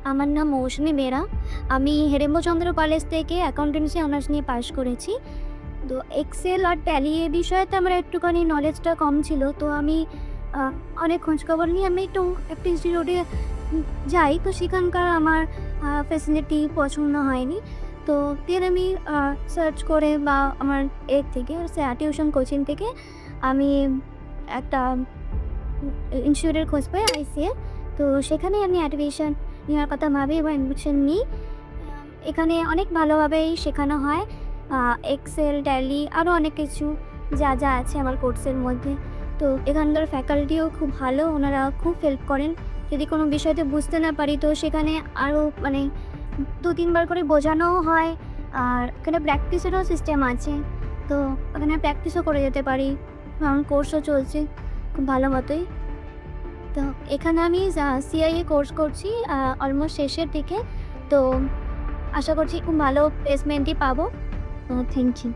আমার নাম মৌসুমী বেরা। আমি হেরেম্বচন্দ্র কলেজ থেকে অ্যাকাউন্টেন্সি অনার্স নিয়ে পাশ করেছি। তো এক্সেল আর ট্যালি এ বিষয়তে আমার একটুখানি নলেজটা কম ছিল। তো আমি আ অনেক খোঁজখবর নিয়ে আমি একটু একটা ইনস্টিটিউটে যাই। তো সেখানকার আমার ফ্যাসিলিটি পছন্দ হয়নি। তো দেন আমি সার্চ করে বা আমার থেকে টিউশন কোচিং থেকে আমি একটা ইনস্টিটিউটের খোঁজ পাই আইসিএ। তো সেখানেই আমি অ্যাডমিশন নেওয়ার কথা ভাবি এবং অ্যাডমিশন নিই। এখানে অনেক ভালোভাবেই শেখানো হয়। এক্সেল, ট্যালি আরও অনেক কিছু যা আছে আমার কোর্সের মধ্যে। তো এখানকার ফ্যাকাল্টিও খুব ভালো, ওনারা খুব হেল্প করেন। যদি কোনো বিষয়তে বুঝতে না পারি তো সেখানে আরও মানে ২-৩ বার করে বোঝানোও হয়। আর এখানে প্র্যাকটিসেরও সিস্টেম আছে। তো ওখানে প্র্যাকটিসও করে যেতে পারি। আমার কোর্সও চলছে খুব ভালো মতোই। তো এখানে আমি সিআইএ কোর্স করছি অলমোস্ট শেষের দিকে। তো আশা করছি খুব ভালো প্লেসমেন্টই পাবো। Thank you.